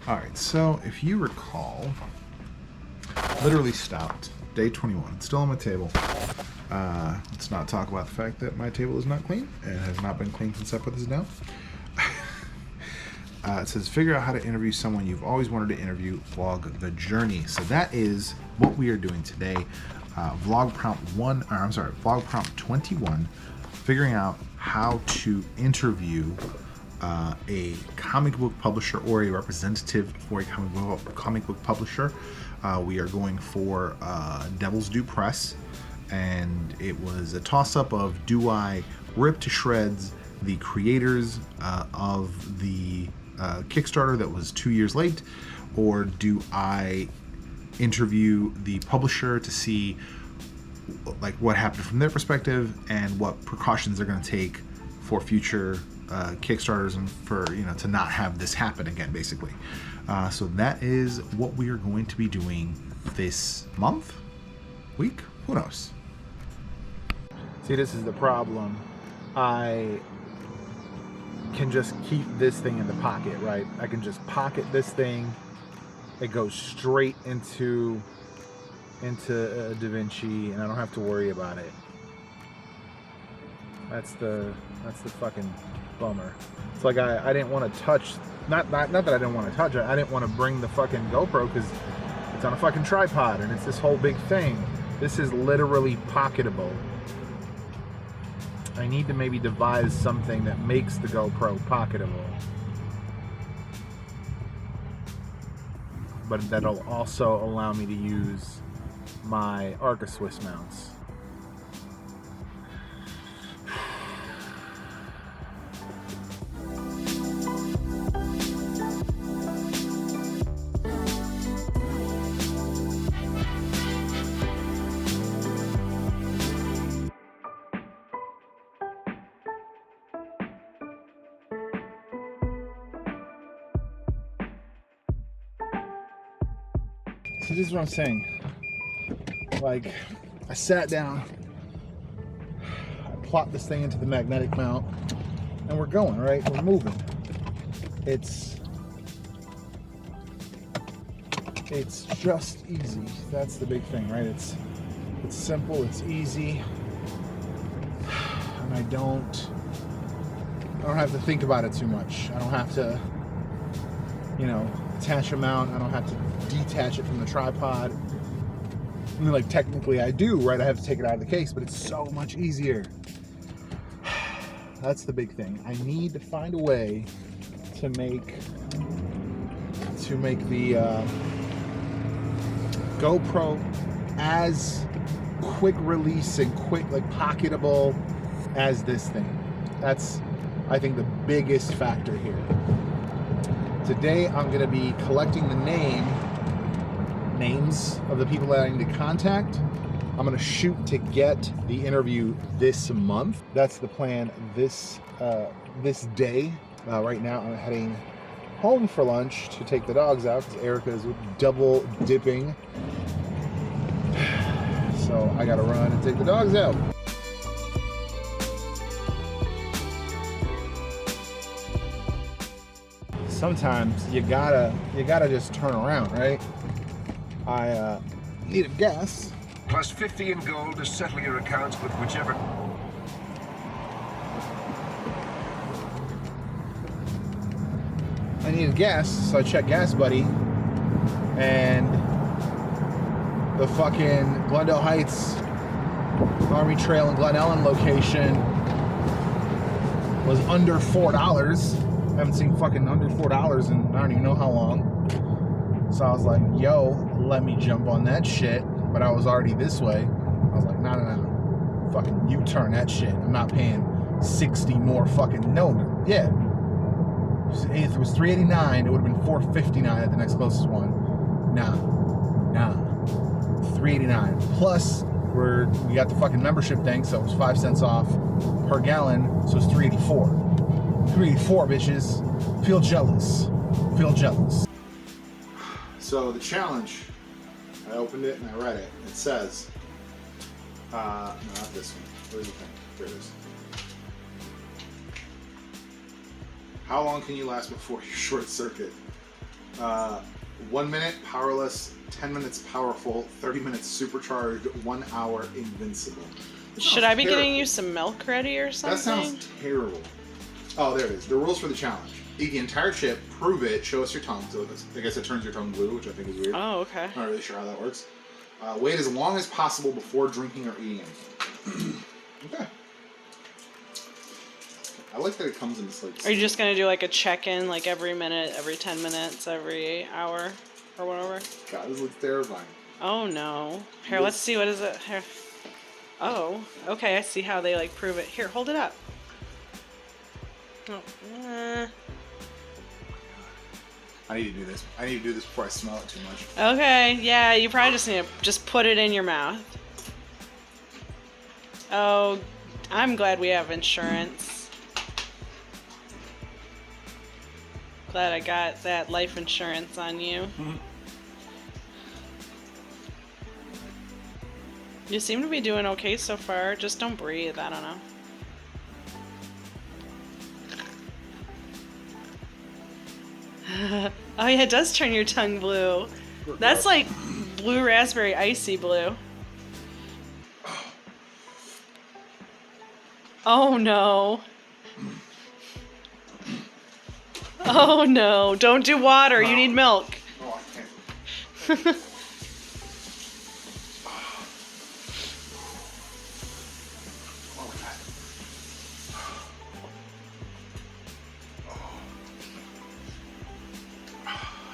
All right, so if you recall, literally stopped. Day 21. It's still on my table. Let's not talk about the fact that my table is not clean and has not been clean since I put this down. It says, figure out how to interview someone you've always wanted to interview, vlog the journey. So that is what we are doing today. Vlog prompt 21, figuring out how to interview a comic book publisher or a representative for a comic book publisher. We are going for Devil's Due Press, and it was a toss-up of, do I rip to shreds the creators of the Kickstarter that was 2 years late, or do I interview the publisher to see like what happened from their perspective and what precautions they're going to take for future Kickstarters and for, you know, to not have this happen again, basically. So that is what we are going to be doing this month, week, who knows. See, this is the problem. I can just keep this thing in the pocket, right? I can just pocket this thing. It goes straight into DaVinci, and I don't have to worry about it. That's the fucking bummer. It's like I didn't want to touch, not that I didn't want to touch it, I didn't want to bring the fucking GoPro because it's on a fucking tripod and it's this whole big thing. This is literally pocketable. I need to maybe devise something that makes the GoPro pocketable, but that'll also allow me to use my Arca Swiss mounts. So this is what I'm saying. Like, I sat down, I plopped this thing into the magnetic mount, and we're going, right? We're moving. It's just easy. That's the big thing, right? It's simple, it's easy, and I don't have to think about it too much. I don't have to, you know, attach a mount. I don't have to detach it from the tripod. I mean, like, technically I do, right? I have to take it out of the case, but it's so much easier. That's the big thing. I need to find a way to make the GoPro as quick release and quick, like, pocketable as this thing. That's, I think, the biggest factor here. Today I'm going to be collecting the names of the people that I need to contact. I'm going to shoot to get the interview this month. That's the plan this day. Right now I'm heading home for lunch to take the dogs out because Erica is double dipping. So I got to run and take the dogs out. Sometimes you gotta just turn around, right? I needed gas. Plus 50 in gold to settle your accounts with whichever. I needed gas, so I checked Gas Buddy, and the fucking Glendale Heights Army Trail and Glen Ellen location was under $4. I haven't seen fucking under $4 in I don't even know how long. So I was like, yo, let me jump on that shit. But I was already this way. I was like, no. Fucking U-turn that shit. I'm not paying 60 more fucking, no, yeah. If it was $3.89, it would have been $4.59 at the next closest one. Nah. $3.89. Plus, we got the fucking membership thing, so it was 5 cents off per gallon, so it's $3.84. 384, bitches. Feel jealous. So the challenge, I opened it and I read it. It says, no, not this one. Where's the thing? There it is. How long can you last before you short circuit? 1 minute powerless, 10 minutes powerful, 30 minutes supercharged, 1 hour invincible. Should I be terrible. getting you some milk ready or something? That sounds terrible. Oh, there it is. The rules for the challenge. Eat the entire chip, prove it, show us your tongue. So I guess it turns your tongue blue, which I think is weird. Oh, okay. Not really sure how that works. Wait as long as possible before drinking or eating anything. Okay. I like that it comes in this like. Are you just gonna do like a check-in, like every minute, every 10 minutes, every hour, or whatever? God, this looks terrifying. Oh no. Here, let's see. What is it? Here. Oh, okay. I see how they like prove it. Here, hold it up. Oh, I need to do this. I need to do this before I smell it too much. Okay, yeah, you probably just need to just put it in your mouth. Oh, I'm glad we have insurance. Glad I got that life insurance on you. You seem to be doing okay so far. Just don't breathe. I don't know. Oh yeah, it does turn your tongue blue. That's like blue raspberry icy blue. Oh no. Oh no. Don't do water. You need milk. Oh, I can't. Oh my God.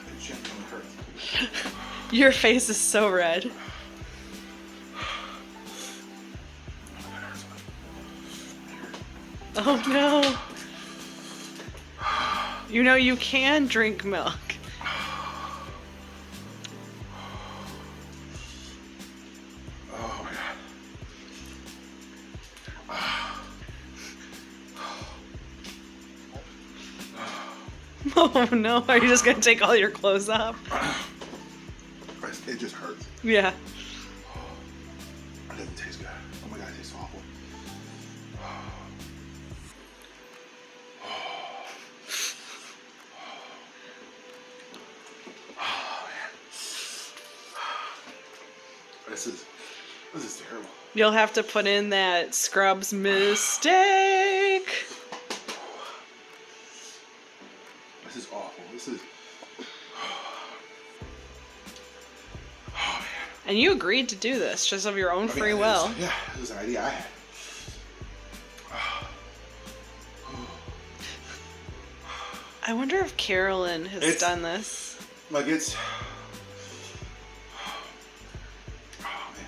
It genuinely hurts. Your face is so red. Oh no. You know you can drink milk. Oh my God. Oh no, are you just gonna take all your clothes off? It just hurts. Yeah. It doesn't taste good. Oh my God, it tastes awful. Oh man. This is terrible. You'll have to put in that Scrubs mistake. This is awful. This is. And you agreed to do this just of your own I mean, free it is- will. Yeah, it was an idea I had. I wonder if Carolyn has It's- done this. Like it's. Oh man.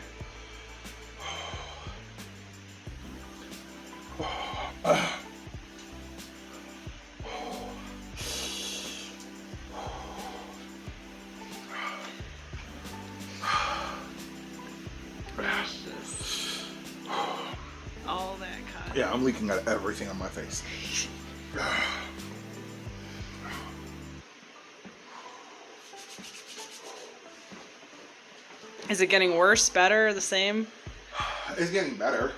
All that kind. Yeah, I'm leaking out everything on my face. Is it getting worse, better, the same? It's getting better,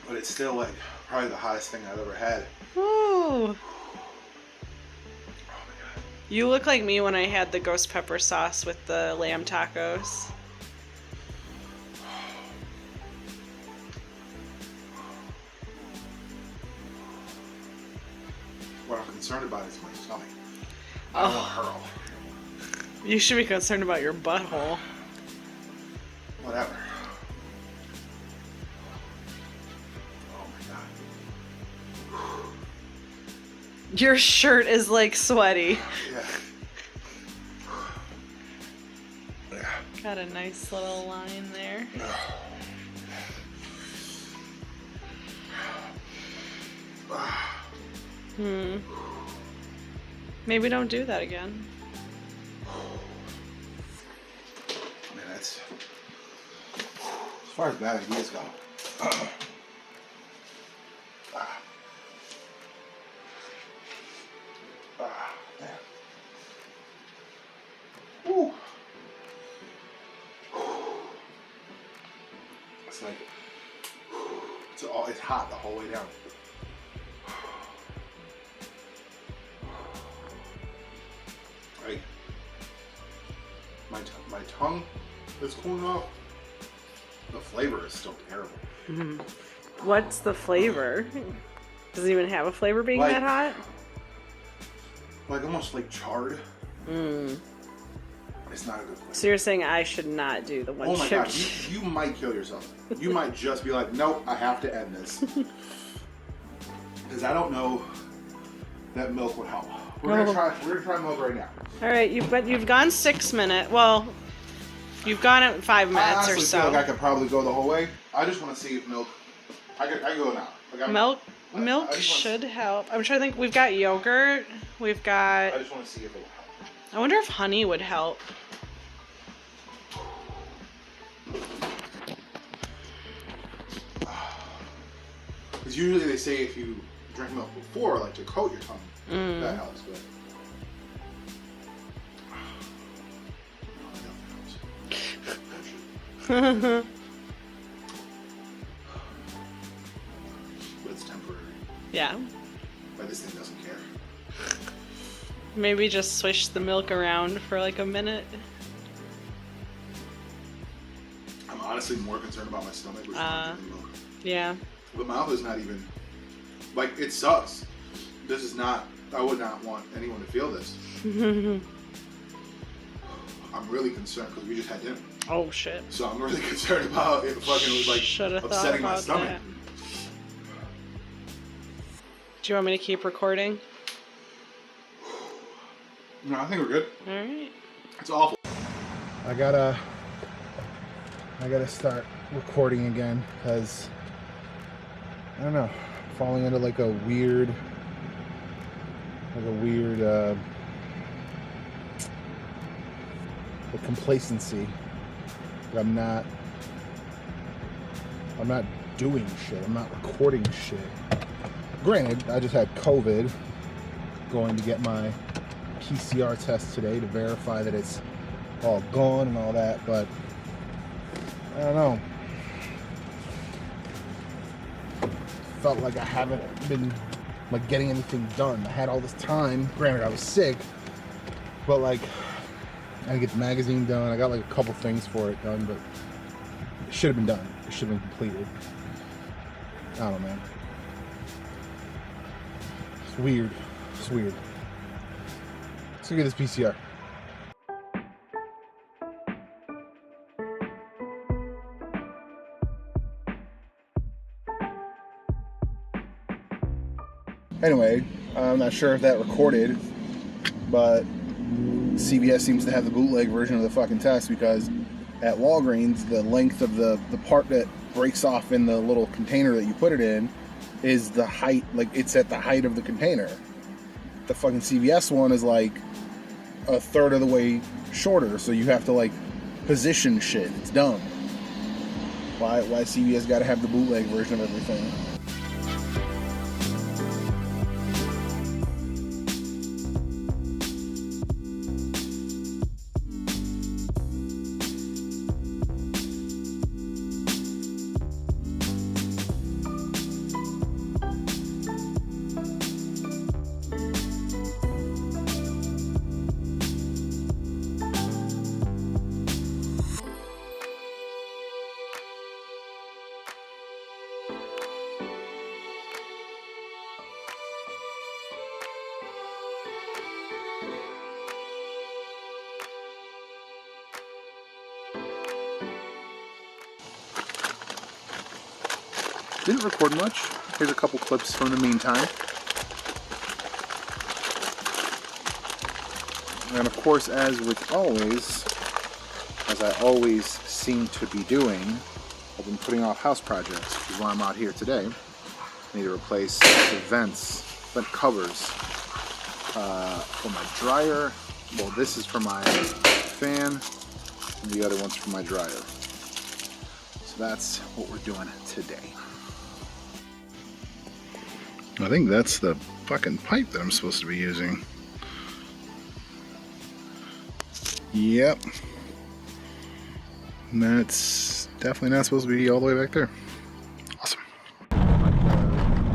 but it's still like probably the hottest thing I've ever had. Ooh. Oh my God. You look like me when I had the ghost pepper sauce with the lamb tacos. What I'm concerned about is my stomach. I don't want to hurl. You should be concerned about your butthole. Whatever. Oh my God. Your shirt is like sweaty. Yeah. Yeah. Got a nice little line there. Maybe don't do that again. Man, that's as far as bad ideas go. Man. Woo. It's like it's hot the whole way down. my tongue is cooling off. The flavor is still terrible. What's the flavor? Does it even have a flavor being Like- that hot? Like almost like charred. Mm. It's not a good flavor. So you're saying I should not do the one Oh my chip? god, you might kill yourself. You might just be like, nope, I have to end this. Because I don't know that milk would help. We're gonna try milk right now. All right, you've gone 6 minutes. Well, you've gone it 5 I minutes honestly or so. feel like I could probably go the whole way. I just want to see if milk. I can go now. Like, Milk I milk just wanna- should help. I'm trying to think. We've got yogurt. We've got. I just want to see if it will help. I wonder if honey would help. Because usually they say if you drink milk before, like to coat your tongue, that helps. But but it's temporary. Yeah. But this thing doesn't care. Maybe just swish the milk around for like a minute. I'm honestly more concerned about my stomach, which is not getting milk. Yeah. The mouth is not even like it sucks. This is not. I would not want anyone to feel this. I'm really concerned because we just had dinner, Oh shit. so I'm really concerned about it fucking was like Should've thought upsetting my about stomach. that. Do you want me to keep recording? No, I think we're good. All right. It's awful. I gotta start recording again because I don't know, falling into like a weird complacency. I'm not doing shit. I'm not recording shit. Granted, I just had COVID. Going to get my PCR test today to verify that it's all gone and all that, but I don't know. Felt like I haven't been like getting anything done. I had all this time. Granted, I was sick, but like I didn't get the magazine done. I got like a couple things for it done, but it should have been done. It should have been completed. I don't know, man. It's weird. It's weird. Let's look at this PCR. Anyway, I'm not sure if that recorded, but CVS seems to have the bootleg version of the fucking test because at Walgreens, the length of the part that breaks off in the little container that you put it in is the height, like it's at the height of the container. The fucking CVS one is like a third of the way shorter, so you have to like position shit. It's dumb. Why CVS gotta have the bootleg version of everything? Didn't record much. Here's a couple clips from the meantime. And of course, as I always seem to be doing, I've been putting off house projects, which is why I'm out here today. I need to replace the vent covers for my dryer. Well, this is for my fan, and the other one's for my dryer. So that's what we're doing today. I think that's the fucking pipe that I'm supposed to be using. Yep. And that's definitely not supposed to be all the way back there. Awesome.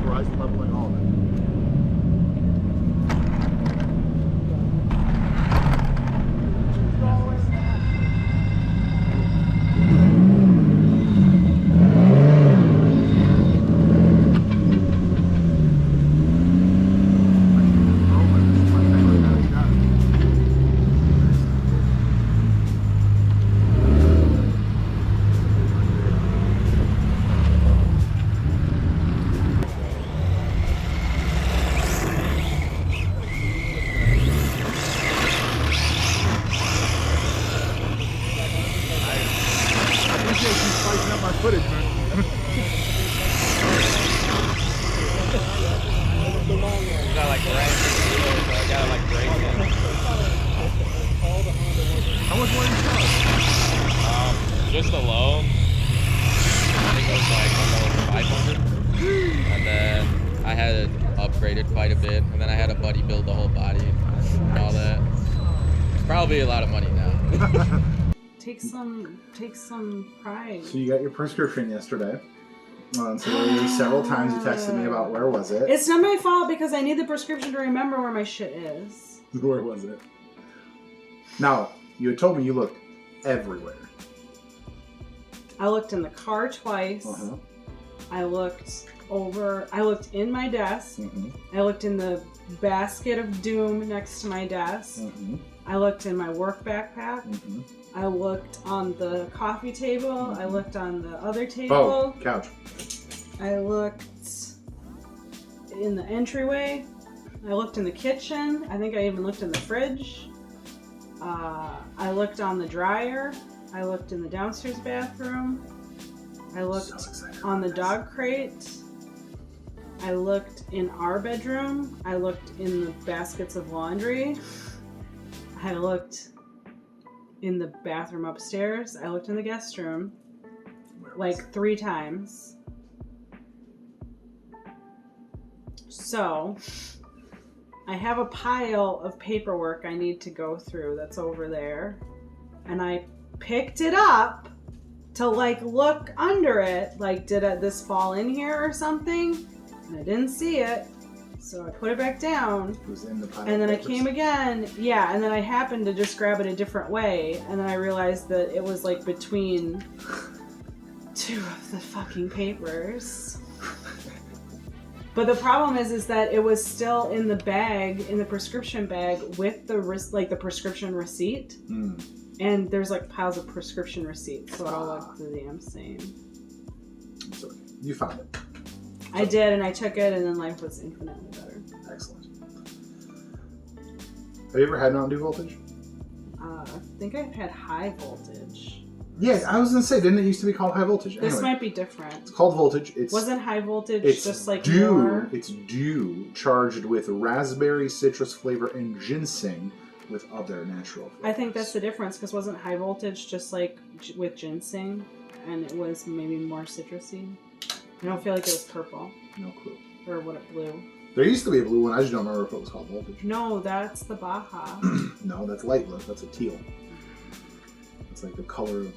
Horizon leveling all of it. probably a lot of money now. Take some pride. So you got your prescription yesterday. So several times you texted me about where was it. It's not my fault because I need the prescription to remember where my shit is. Where was it? Now, you had told me you looked everywhere. I looked in the car twice. Uh-huh. I looked in my desk. Mm-hmm. I looked in the basket of doom next to my desk. Mm-hmm. I looked in my work backpack. Mm-hmm. I looked on the coffee table. Mm-hmm. I looked on the other table. Oh, couch. I looked in the entryway. I looked in the kitchen. I think I even looked in the fridge. I looked on the dryer. I looked in the downstairs bathroom. I looked on the dog crate. I looked in our bedroom. I looked in the baskets of laundry. I looked in the bathroom upstairs. I looked in the guest room like 3 times. So, I have a pile of paperwork I need to go through that's over there. And I picked it up to like look under it. Like, did this fall in here or something? And I didn't see it. So I put it back down. It was in the pile And then of I papers. came again. Yeah, and then I happened to just grab it a different way. And then I realized that it was like between 2 of the fucking papers. But the problem is that it was still in the bag, in the prescription bag with the the prescription receipt. Mm. And there's like piles of prescription receipts, so it all looked the damn same. So you found it. I did, and I took it, and then life was infinitely better. Excellent. Have you ever had Mountain Dew voltage? I think I've had high voltage. Yeah, I was gonna say, didn't it used to be called high voltage? This Anyway, might be different. it's called voltage. It's Wasn't high voltage it's just like dew. more? It's dew charged with raspberry, citrus flavor, and ginseng with other natural flavors. I think that's the difference, because wasn't high voltage just like with ginseng, and it was maybe more citrusy? I don't feel like it was purple, No clue. or what it blue. There used to be a blue one. I just don't remember if it was called voltage. No, that's the Baja. No, that's light blue. That's a teal. It's like the color of.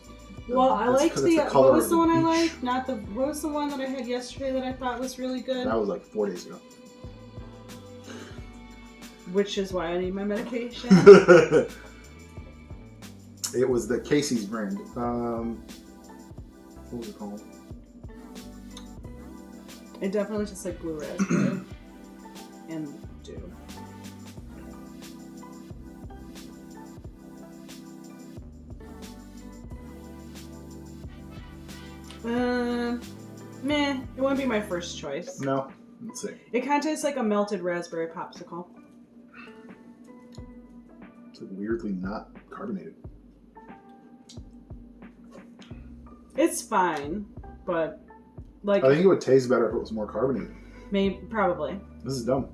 Well, I liked the. color What was of the one I beach. liked? Not the. What was the one that I had yesterday that I thought was really good? That was like 4 days ago. Which is why I need my medication. It was the Casey's brand. What was it called? It definitely tastes like blue raspberry and dew. Meh. It wouldn't be my first choice. No. Let's see. It kind of tastes like a melted raspberry popsicle. It's like weirdly not carbonated. It's fine, but like I think it would taste better if it was more carbonated. maybe probably. This is dumb.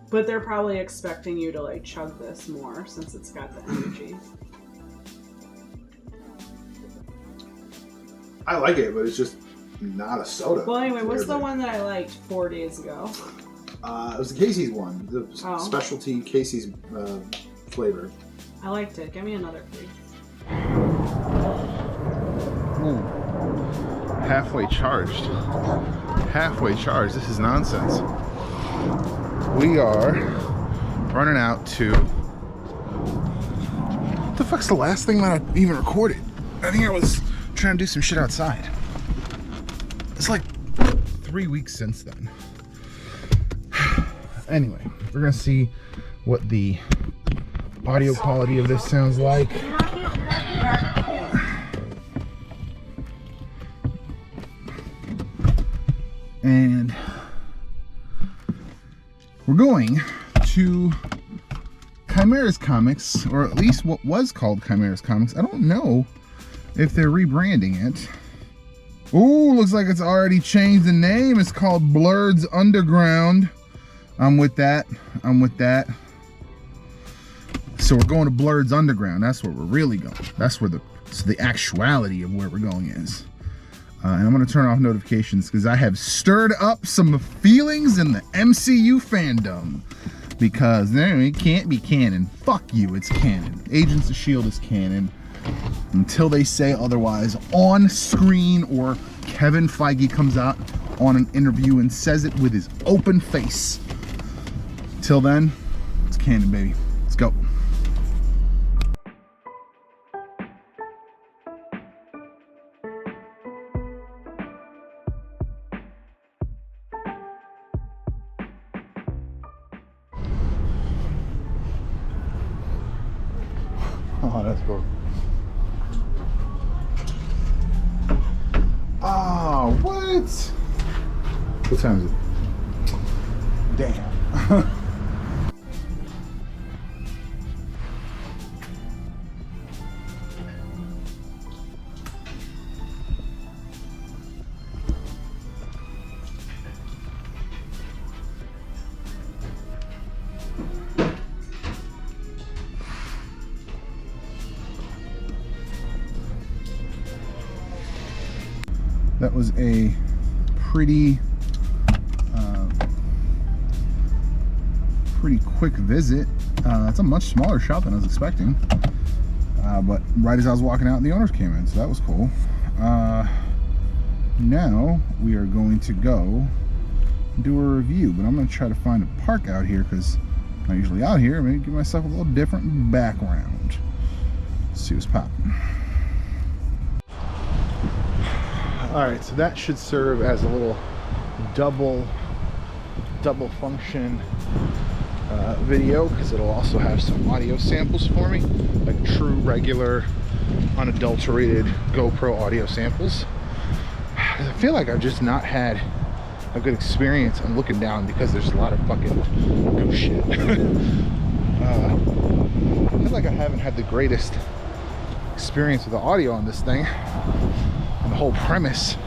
But they're probably expecting you to like chug this more since it's got the energy. I like it, but it's just not a soda. Well, anyway, what's the Weirdly. one that I liked 4 days ago? It was the Casey's one. The Oh. specialty Casey's flavor. I liked it. Give me another, please. Ooh. Halfway charged. Halfway charged. This is nonsense. We are running out to... What the fuck's the last thing that I even recorded? I think I was trying to do some shit outside. It's like 3 weeks since then. Anyway, we're gonna see what the audio quality of this sounds like. And we're going to Chimera's Comics, or at least what was called Chimera's Comics. I don't know if they're rebranding it. Ooh, looks like it's already changed the name. It's called Blurred's Underground. I'm with that. I'm with that. So we're going to Blurred's Underground. That's where we're really going. That's where the actuality of where we're going is. And I'm going to turn off notifications because I have stirred up some feelings in the MCU fandom. because it can't be canon. Fuck you, it's canon. Agents of S.H.I.E.L.D. is canon until they say otherwise on screen, or Kevin Feige comes out on an interview and says it with his open face. Till then, it's canon, baby. Let's go. Oh, that's cool. Oh, what? What time is it? Damn. That was a pretty quick visit. It's a much smaller shop than I was expecting, but right as I was walking out, the owners came in, so that was cool. Now we are going to go do a review, but I'm going to try to find a park out here because I'm not usually out here. I'm going to give myself a little different background. Let's see what's popping. Alright, so that should serve as a little double function video, because it'll also have some audio samples for me, like true, regular, unadulterated GoPro audio samples. I feel like I've just not had a good experience. I'm looking down because there's a lot of fucking good shit. I feel like I haven't had the greatest experience with the audio on this thing. And the whole premise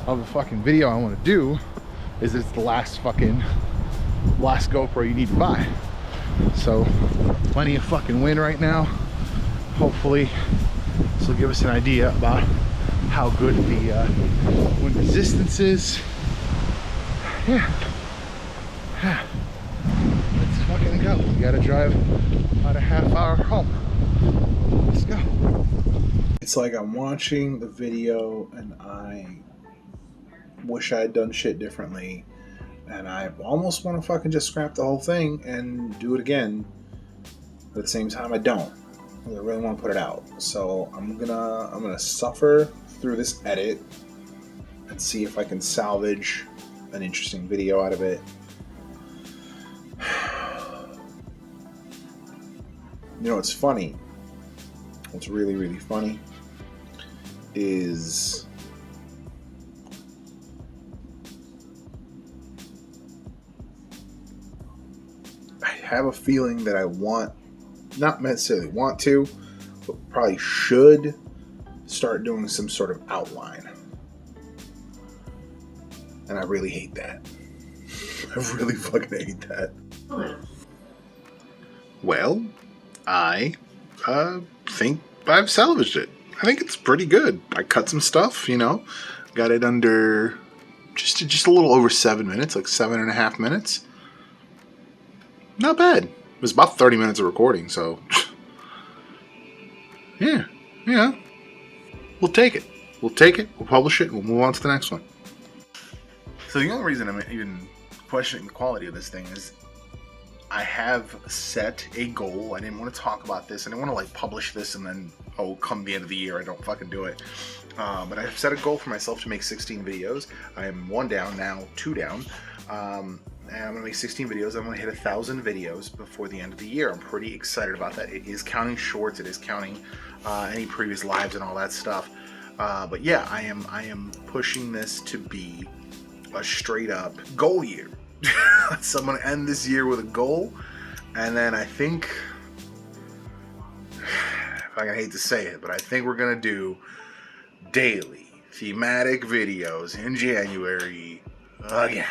of the fucking video I want to do is it's the last GoPro you need to buy. So plenty of fucking wind right now. Hopefully this will give us an idea about how good the wind resistance is. Yeah. Let's fucking go. We gotta drive about a half hour home. Let's go. It's like I'm watching the video and I wish I had done shit differently, and I almost want to fucking just scrap the whole thing and do it again, but at the same time I don't. I really want to put it out, so I'm gonna suffer through this edit and see if I can salvage an interesting video out of it. You know what's funny? What's really, really funny is I have a feeling that I want, not necessarily want to, but probably should start doing some sort of outline. And I really hate that. I really fucking hate that. Well, I think I've salvaged it. I think it's pretty good. I cut some stuff, you know, got it under just a little over 7 minutes, like 7.5 minutes. Not bad. It was about 30 minutes of recording, so yeah. We'll take it. We'll publish it, and we'll move on to the next one. So the only reason I'm even questioning the quality of this thing is I have set a goal. I didn't want to talk about this. I didn't want to like publish this and then, oh, come the end of the year, I don't fucking do it. But I've set a goal for myself to make 16 videos. I am 1 down now, 2 down. And I'm gonna make 16 videos. I'm gonna hit 1,000 videos before the end of the year. I'm pretty excited about that. It is counting shorts. It is counting any previous lives and all that stuff. But yeah, I am pushing this to be a straight up goal year. So I'm gonna end this year with a goal, and then I think, if I hate to say it, but I think we're gonna do daily thematic videos in January again.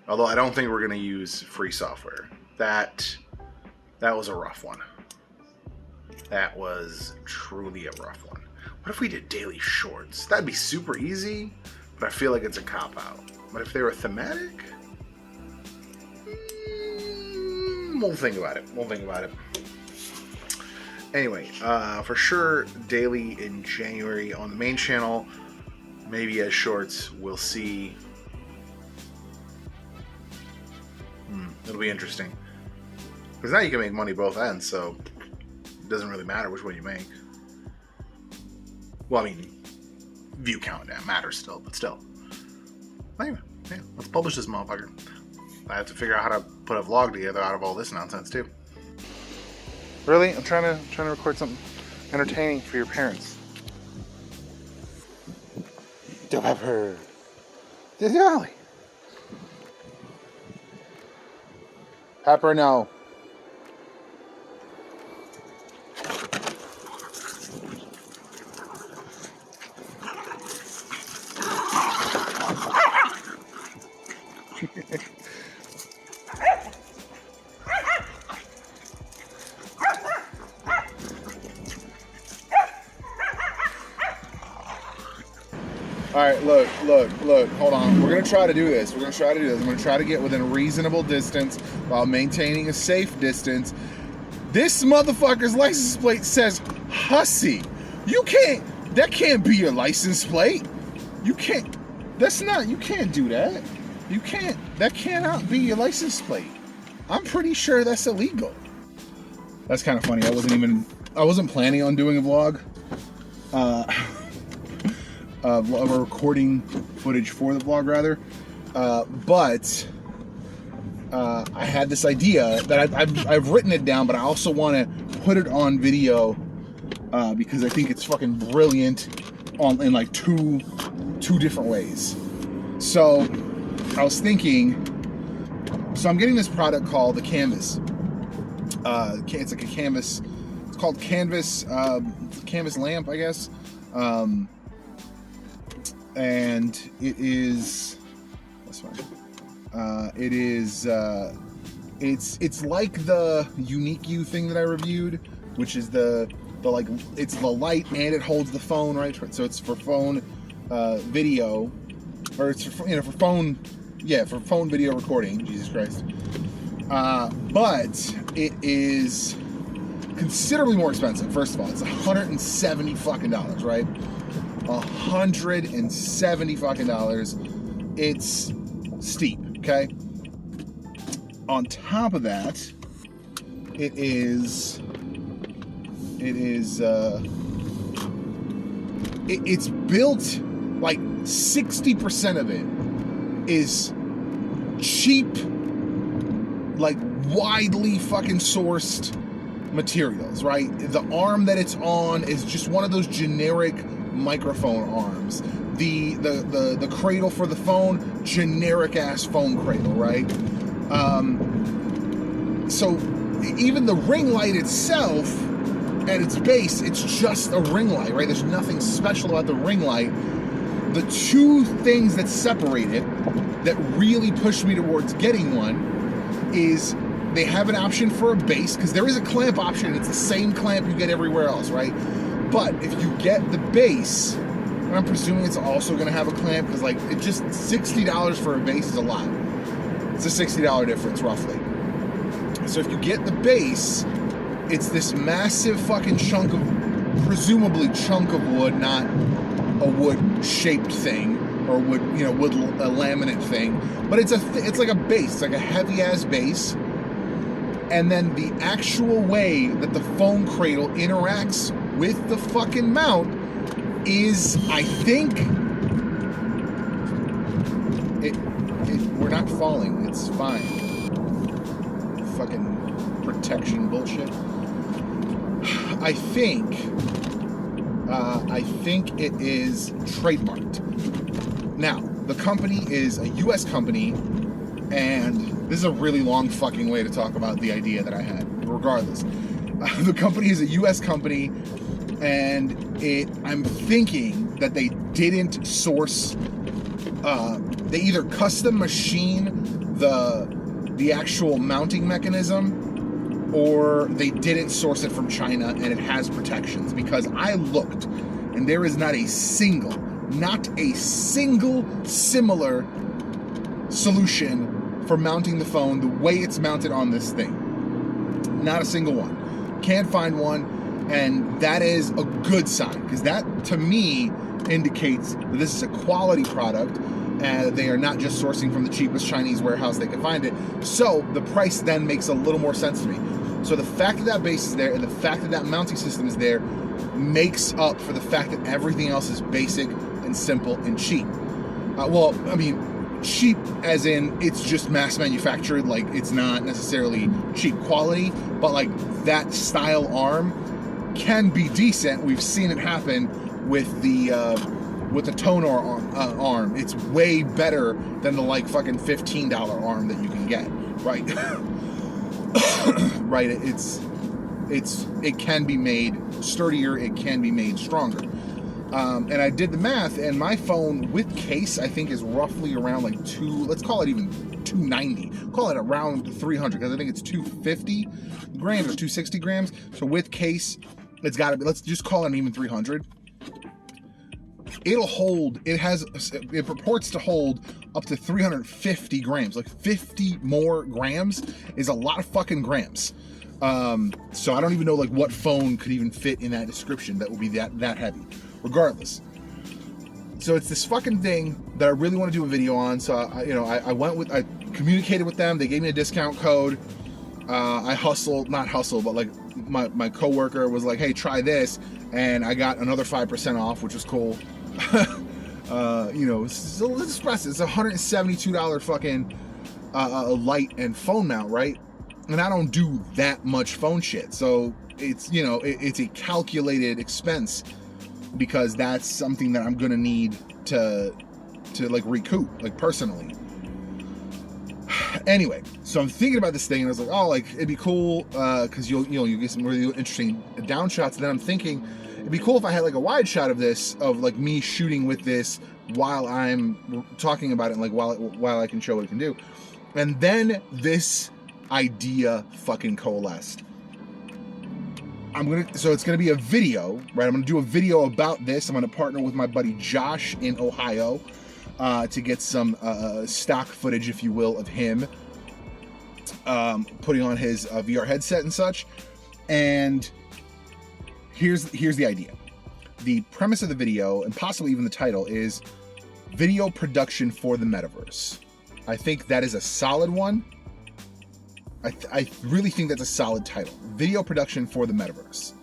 Although I don't think we're gonna use free software. That was a rough one. That was truly a rough one. What if we did daily shorts? That'd be super easy, but I feel like it's a cop-out. But if they were thematic, We'll think about it. We'll think about it. Anyway, for sure, daily in January on the main channel, maybe as shorts. We'll see. It'll be interesting. Because now you can make money both ends, so it doesn't really matter which one you make. Well, I mean, view count that matters still, but still. Anyway, yeah, let's publish this motherfucker. I have to figure out how to put a vlog together out of all this nonsense too. Really? I'm trying to record something entertaining for your parents. Don't have her. Ollie. Pepper, no. All right, look, hold on. We're gonna try to do this. I'm gonna try to get within a reasonable distance while maintaining a safe distance. This motherfucker's license plate says Hussy. That can't be your license plate. You can't do that. That cannot be your license plate. I'm pretty sure that's illegal. That's kind of funny. I wasn't planning on doing a vlog. Of recording footage for the vlog, rather. But I had this idea that I've written it down, but I also want to put it on video because I think it's fucking brilliant in like two different ways. So I was thinking, so I'm getting this product called the Canvas. It's like a canvas. It's called Canvas Canvas lamp, I guess. And it is. That's fine. It is. It's like the Unique You thing that I reviewed, which is the like it's the light and it holds the phone, right? So it's for phone video, or it's for, for phone, for phone video recording. Jesus Christ. But it is considerably more expensive. First of all, it's $170 fucking dollars, right? $170 fucking dollars. It's steep, okay? On top of that, it's built like 60% of it is cheap, like widely fucking sourced materials, right? The arm that it's on is just one of those generic microphone arms. The cradle for the phone, generic ass phone cradle, right? So even the ring light itself, at its base, it's just a ring light, right? There's nothing special about the ring light. The two things that separate it, that really pushed me towards getting one, is they have an option for a base, because there is a clamp option. It's the same clamp you get everywhere else, right? But if you get the base, and I'm presuming it's also going to have a clamp, because like it just $60 for a base is a lot. It's a $60 difference roughly. So if you get the base, it's this massive fucking chunk of, presumably chunk of wood, not a wood-shaped thing or wood, wood laminate thing. But it's like a base. It's like a heavy-ass base. And then the actual way that the phone cradle interacts with the fucking mount is, I think, we're not falling. It's fine. Fucking protection bullshit. I think it is trademarked. Now, the company is a U.S. company, and this is a really long fucking way to talk about the idea that I had. Regardless, the company is a U.S. company, and I'm thinking that they didn't source. They either custom machine the actual mounting mechanism, or they didn't source it from China, and it has protections. Because I looked, and there is not a single similar solution for mounting the phone the way it's mounted on this thing. Not a single one. Can't find one, and that is a good sign, because that, to me, indicates that this is a quality product, and they are not just sourcing from the cheapest Chinese warehouse they can find it. So the price then makes a little more sense to me. So the fact that that base is there, and the fact that that mounting system is there, makes up for the fact that everything else is basic and simple and cheap. Well, I mean, cheap as in it's just mass manufactured, like it's not necessarily cheap quality, but like that style arm can be decent. We've seen it happen with the Tonor arm. It's way better than the like fucking $15 arm that you can get, right? Right, it can be made sturdier, it can be made stronger. And I did the math, and my phone with case I think is roughly around like let's call it even 290. Call it around 300, because I think it's 250 grams or 260 grams. So with case, it's got to be, let's just call it even 300. It purports to hold up to 350 grams. Like 50 more grams is a lot of fucking grams. So I don't even know like what phone could even fit in that description that would be that heavy. Regardless, so it's this fucking thing that I really want to do a video on. So I communicated with them. They gave me a discount code. I not hustled, but like my coworker was like, "Hey, try this," and I got another 5% off, which was cool. So let's express it. It's $172 fucking light and phone mount, right? And I don't do that much phone shit, so it's it's a calculated expense, because that's something that I'm gonna need to like recoup, like personally. Anyway, so I'm thinking about this thing, and I was like, oh, like it'd be cool, because you'll get some really interesting down shots. And then I'm thinking it'd be cool if I had like a wide shot of this, of like me shooting with this while I'm talking about it, and like while I can show what it can do. And then this idea fucking coalesced. So it's gonna be a video, right? I'm gonna do a video about this. I'm gonna partner with my buddy Josh in Ohio to get some stock footage, if you will, of him putting on his VR headset and such. And here's the idea. The premise of the video, and possibly even the title, is video production for the metaverse. I think that is a solid one. I really think that's a solid title. Video production for the metaverse.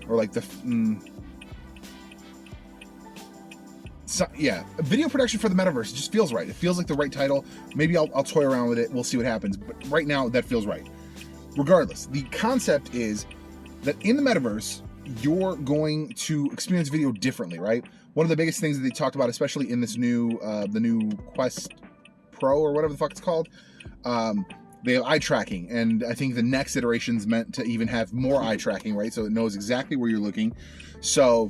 Or like video production for the metaverse. It just feels right. It feels like the right title. Maybe I'll toy around with it. We'll see what happens. But right now, that feels right. Regardless, the concept is that in the metaverse, you're going to experience video differently, right? One of the biggest things that they talked about, especially in this the new Quest Pro or whatever the fuck it's called, they have eye tracking, and I think the next iteration's meant to even have more eye tracking, right? So it knows exactly where you're looking. So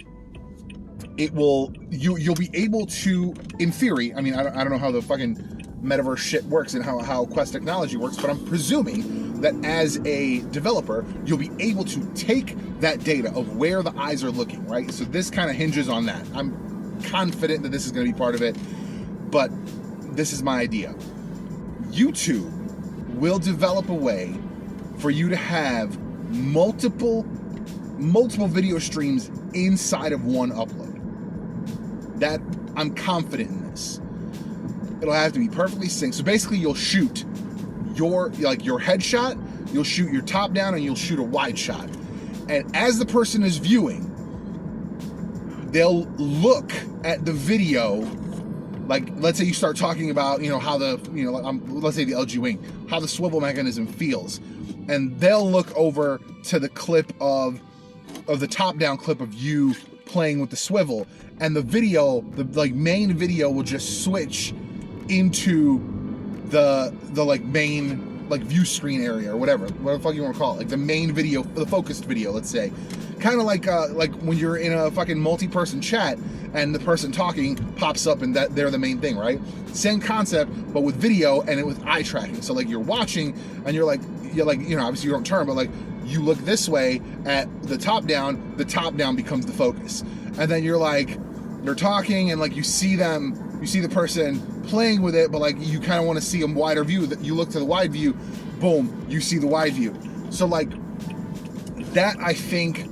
it will, you'll be able to, in theory, I mean, I don't know how the fucking metaverse shit works and how Quest technology works, but I'm presuming that as a developer, you'll be able to take that data of where the eyes are looking, right? So this kind of hinges on that. I'm confident that this is going to be part of it, but this is my idea. YouTube will develop a way for you to have multiple video streams inside of one upload. That I'm confident in this. It'll have to be perfectly synced. So basically you'll shoot your headshot, you'll shoot your top down, and you'll shoot a wide shot. And as the person is viewing, they'll look at the video. Like, let's say you start talking about, how let's say the LG Wing, how the swivel mechanism feels. And they'll look over to the clip of the top-down clip of you playing with the swivel. And the video, the main video will just switch into the main view screen area or whatever the fuck you want to call it, like the main video, the focused video, let's say. Kind of like when you're in a fucking multi-person chat and the person talking pops up and that they're the main thing, right? Same concept, but with video and with eye tracking. So like you're watching and you're like, obviously you don't turn, but like you look this way at the top down becomes the focus. And then you're talking and like you see them, you see the person playing with it, but like you kind of want to see a wider view. That you look to the wide view, boom, you see the wide view. So like that, I think,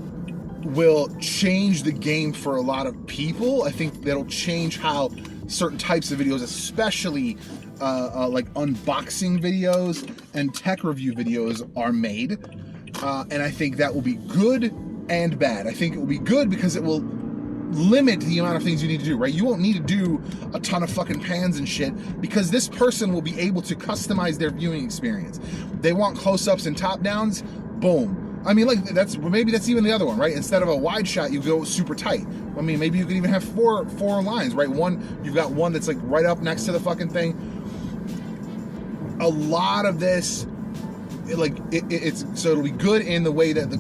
will change the game for a lot of people. I think that'll change how certain types of videos, especially like unboxing videos and tech review videos, are made. And I think that will be good and bad. I think it will be good because it will limit the amount of things you need to do, right? You won't need to do a ton of fucking pans and shit because this person will be able to customize their viewing experience. They want close-ups and top-downs, boom. I mean, like, maybe that's even the other one, right? Instead of a wide shot, you go super tight. I mean, maybe you could even have four lines, right? You've got one that's like right up next to the fucking thing. A lot of this, it's so it'll be good in the way that the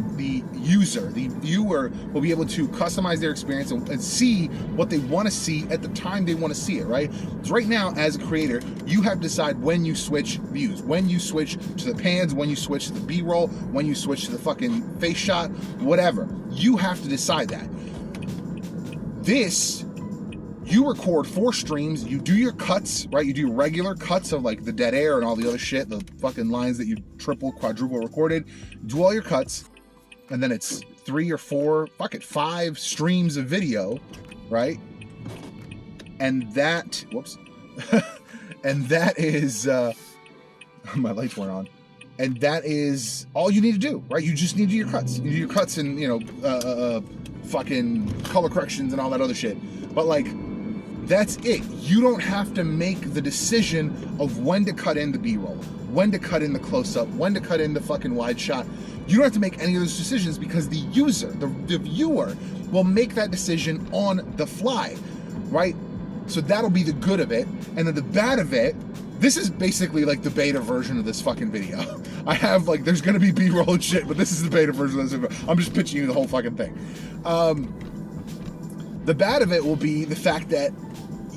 viewer will be able to customize their experience and see what they want to see at the time they want to see it, right? So right now, as a creator, you have to decide when you switch views, when you switch to the pans, when you switch to the B-roll, when you switch to the fucking face shot, whatever. You have to decide that. This, you record 4 streams, you do your cuts, right? You do regular cuts of like the dead air and all the other shit, the fucking lines that you triple, quadruple recorded, do all your cuts, and then it's 3 or 4, 5 streams of video, right? And that, whoops, and that is, my lights weren't on. And that is all you need to do, right? You just need to do your cuts. You do your cuts and, you know, fucking color corrections and all that other shit. But like, that's it. You don't have to make the decision of when to cut in the B-roll, when to cut in the close-up, when to cut in the fucking wide shot. You don't have to make any of those decisions because the user, the viewer, will make that decision on the fly, right? So that'll be the good of it. And then the bad of it, this is basically like the beta version of this fucking video. I have like, there's gonna be B-roll and shit, but this is the beta version of this video. I'm just pitching you the whole fucking thing. The bad of it will be the fact that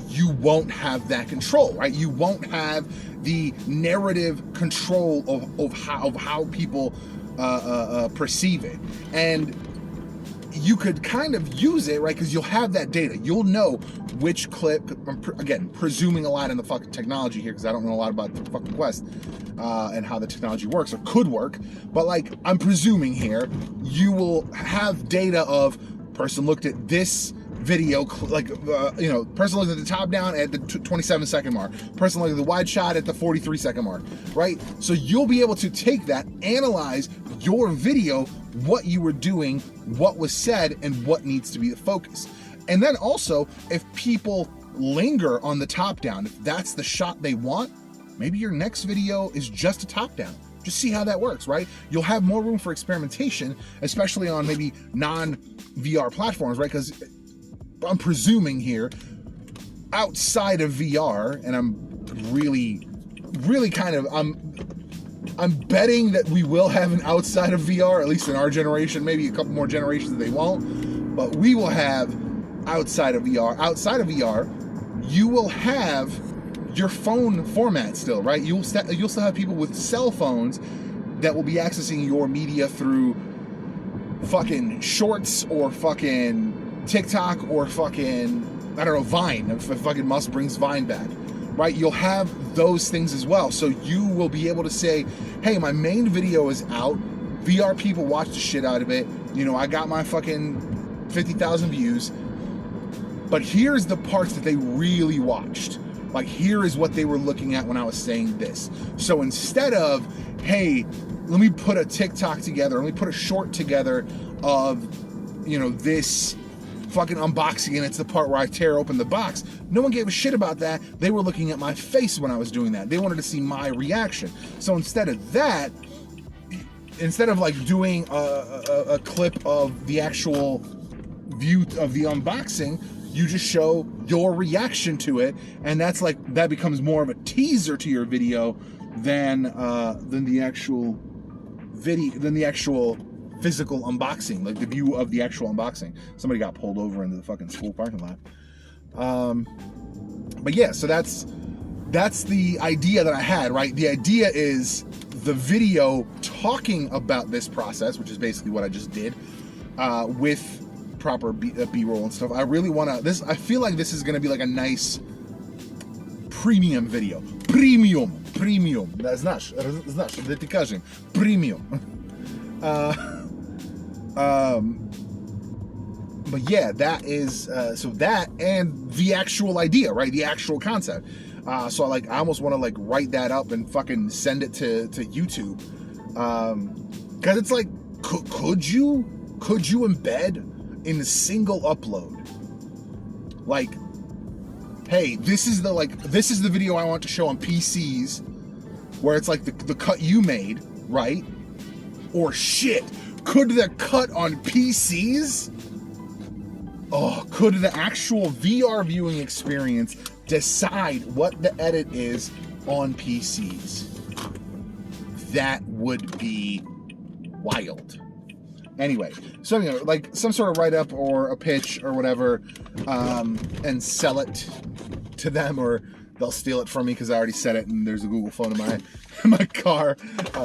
you won't have that control, right? You won't have the narrative control of how people perceive it. And you could kind of use it, right? Because you'll have that data. You'll know which clip, again, presuming a lot in the fucking technology here, because I don't know a lot about the fucking Quest and how the technology works or could work. But like, I'm presuming here, you will have data of person looked at this video, like, you know, person looked at the top down at the 27-second mark, person looked at the wide shot at the 43-second mark, right? So you'll be able to take that, analyze your video, what you were doing, what was said, and what needs to be the focus. And then also, if people linger on the top down, if that's the shot they want, maybe your next video is just a top down. Just see how that works, right? You'll have more room for experimentation, especially on maybe non-VR platforms, right? Because I'm presuming here, outside of VR, and I'm really kind of, I'm betting that we will have an outside of VR, at least in our generation, maybe a couple more generations they won't, but we will have outside of VR. Outside of VR, you will have your phone format still, right? You'll still have people with cell phones that will be accessing your media through fucking Shorts or fucking TikTok or fucking, I don't know, Vine, if fucking Musk brings Vine back, right? You'll have those things as well. So you will be able to say, hey, my main video is out. VR people watch the shit out of it. You know, I got my fucking 50,000 views. But here's the parts that they really watched. Like, here is what they were looking at when I was saying this. So instead of, hey, let me put a TikTok together, let me put a short together of, you know, this fucking unboxing, and it's the part where I tear open the box. No one gave a shit about that. They were looking at my face when I was doing that. They wanted to see my reaction. So instead of that, instead of like doing a clip of the actual view of the unboxing, you just show your reaction to it, and that's like, that becomes more of a teaser to your video than the actual video, than the actual physical unboxing, like the view of the actual unboxing. Somebody got pulled over into the fucking school parking lot. But yeah, so that's the idea that I had, right? The idea is the video talking about this process, which is basically what I just did, with proper B-roll and stuff. I really want to, I feel like this is going to be like a nice premium video. Premium. Znasz, gdy ty кажем. Premium. But yeah, that is so that and the actual idea, right? The actual concept. So I almost want to like write that up and fucking send it to YouTube, because it's like, could you embed in a single upload, like, hey, this is the video I want to show on PCs, where it's like the cut you made, right? Or shit, could the cut on PCs? Oh, could the actual VR viewing experience decide what the edit is on PCs? That would be wild. Anyway, so like some sort of write-up or a pitch or whatever, and sell it to them, or they'll steal it from me because I already said it and there's a Google phone in my car,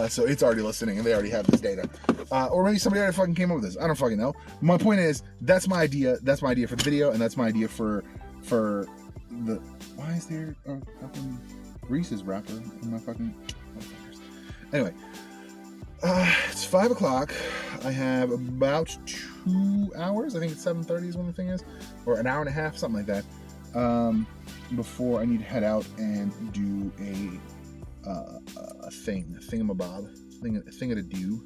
so it's already listening and they already have this data. Or maybe somebody already fucking came up with this. I don't fucking know. My point is, that's my idea. That's my idea for the video, and that's my idea for the. Why is there a fucking Reese's wrapper in my fucking? Anyway, it's 5 o'clock. I have about 2 hours. I think it's 7:30 is when the thing is, or an hour and a half, something like that. Before I need to head out and do a thingamabob, a thing to do.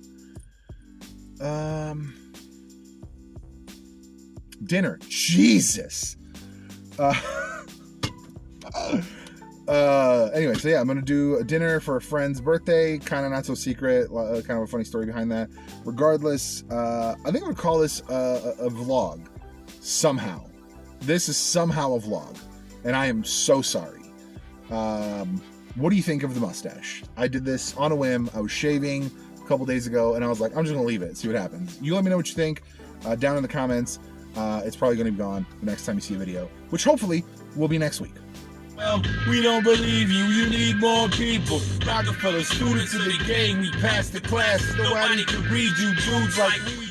Dinner. Jesus. Anyway, so yeah, I'm gonna do a dinner for a friend's birthday. Kind of not so secret. Kind of a funny story behind that. Regardless, I think I'm gonna call this a vlog. Somehow, this is somehow a vlog, and I am so sorry. What do you think of the mustache? I did this on a whim. I was shaving a couple days ago, and I was like, I'm just gonna leave it, see what happens. You let me know what you think down in the comments. It's probably gonna be gone the next time you see a video, which hopefully will be next week. Well, we don't believe you. You need more people. Rockefeller, students of the game. We passed the class. Nobody can read you dudes like we